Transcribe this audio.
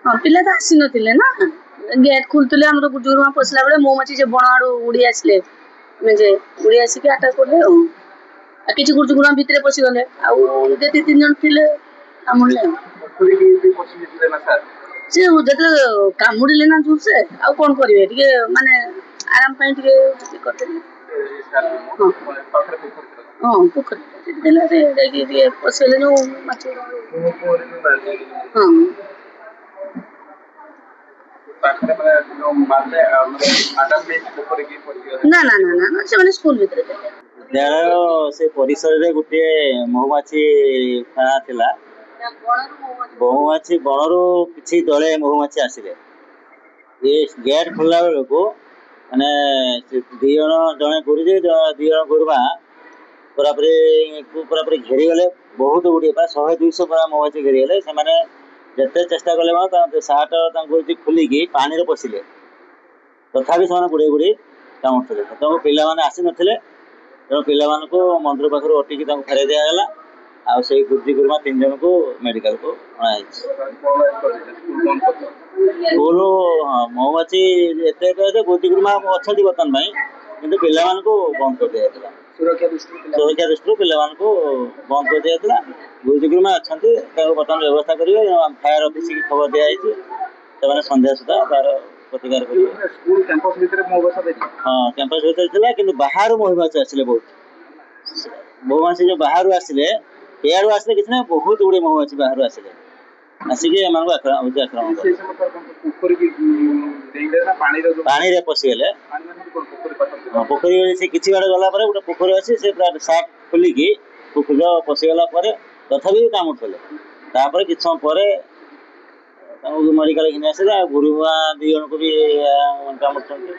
ହଁ ପିଲା ତ ଆସିନଥିଲେ ନା ଗେଟ୍ ଖୋଲୁଥିଲେ ଆମର ଗୁରୁମା ପଶିଲା ବେଳେ ମହୁମାଛି ସେ ବଣ ଆଡୁ ଉଡି ଆସିଲେ ଯେ ଉଡି ଆସିକି ଆଟାକ୍ କଲେ ଆଉ କିଛି ଗୁରୁମା ଭିତରେ ପଶିଗଲେ ଆଉ ଯେ ଦି ତିନି ଜଣ ଥିଲେ କାମୁଡ଼ିଲେ ଆଉ ସେ ଯେତେବେଳେ କାମୁଡ଼ିଲେ ନା ଜୋରସେ ଆଉ କଣ କରିବେ ଟିକେ ମାନେ ଆରାମ ପାଇଁ ଟିକେ କରିଦେଲେ ହଁ ପୋଖରୀ ଦେଲେ ଯାଇକି ଟିକେ ପଶିଗଲେ ଯୋଉ ମାଛ ହଁ ନା ନା ନା ନା ସେମାନେ ସ୍କୁଲ ଭିତରେ ଥିଲେ। ବିଦ୍ୟାଳୟ ସେ ପରିସରରେ ଗୋଟିଏ ମହୁମାଛି ଫେଣା ଥିଲା। ମହୁମାଛି ବଣରୁ କିଛି ଦଳେ ମହୁମାଛି ଆସିଲେ ଏ ଗେଟ୍ ଖୋଲିଲା ବେଳକୁ ମାନେ ଦି ଜଣ ଜଣେ ଗୁରୁଜୀ ଦି ଜଣ ଗୁରୁମା ପୁରାପୁରି ଘେରିଗଲେ ବହୁତ ଗୁଡ଼ିଏ ପ୍ରାୟ 100-200 ପୁରା ମହୁମାଛି ଘେରିଗଲେ। ସେମାନେ ଯେତେ ଚେଷ୍ଟା କଲେ ସାର୍ଟ ତାଙ୍କୁ ଖୋଲିକି ପାଣିରେ ପଶିଲେ ତଥାପି ସେମାନେ ଗୁଡ଼େଇ କାମୁଡୁଥିଲେ। ତେଣୁ ପିଲାମାନେ ଆସିନଥିଲେ ତେଣୁ ପିଲାମାନଙ୍କୁ ମନ୍ଦିର ପାଖରୁ ଅଟିକି ତାଙ୍କୁ ଫେରାଇ ଦିଆଗଲା ଆଉ ସେଇ ଗୁରୁଜୀ ଗୁରୁମା 3 ଜଣଙ୍କୁ ମେଡିକାଲକୁ ଅଣାଯାଇଛି। ସ୍କୁଲ ମହୁମାଛି ଏତେ ଗୁରୁଜୀ ଗୁରୁମା ଅଛନ୍ତି ବର୍ତ୍ତମାନ ପାଇଁ କିନ୍ତୁ ପିଲାମାନଙ୍କୁ ବନ୍ଦ କରିଦିଆଯାଇଥିଲା। ସୁରକ୍ଷା ଦୃଷ୍ଟିରୁ ପିଲାମାନଙ୍କୁ ବନ୍ଦ କରିଦିଆଯାଇଥିଲା। ଗୁରୁଜୀ ଗୁରୁମା ଅଛନ୍ତି ତାକୁ ବର୍ତ୍ତମାନ ବ୍ୟବସ୍ଥା କରିବେ। ଫାୟାର ଅଫିସକୁ ଖବର ଦିଆଯାଇଛି ସେମାନେ ସନ୍ଧ୍ୟା ସୁଦ୍ଧା ତାର ପ୍ରତିକାର କରିବେ। ହଁ କ୍ୟାମ୍ପସ ଭିତରେ ଥିଲା କିନ୍ତୁ ବାହାରୁ ମହୁମାଛି ଆସିଲେ ବହୁତ। ମହୁମାଛି ଯୋଉ ବାହାରୁ ଆସିଲେ ଏଆଡୁ ଆସିଲେ କିଛି ନାହିଁ ବହୁତ ଗୁଡ଼ିଏ ମହୁମାଛି ବାହାରୁ ଆସିଲେ ଆସିକି ଏମାନଙ୍କୁ ଆକ୍ରମଣ କଲେ। ପାଣିରେ ପଶିଗଲେ ପୋଖରୀ ସେ କିଛି ବାଟ ଗଲା ପରେ ଗୋଟେ ପୋଖରୀ ଅଛି ସେ ପୁରା ସାର୍ଟ ଖୋଲିକି ପୋଖରୀ ପଶିଗଲା ପରେ ତଥାପି କାମୁଡୁଥିଲେ। ତାପରେ କିଛି ସମୟ ପରେ ତାଙ୍କୁ ମେଡିକାଲ ଘିନି ଆସିଲେ ଆଉ ଗୁରୁମା 2 ଜଣଙ୍କୁ ବି କାମୁଡୁଛନ୍ତି।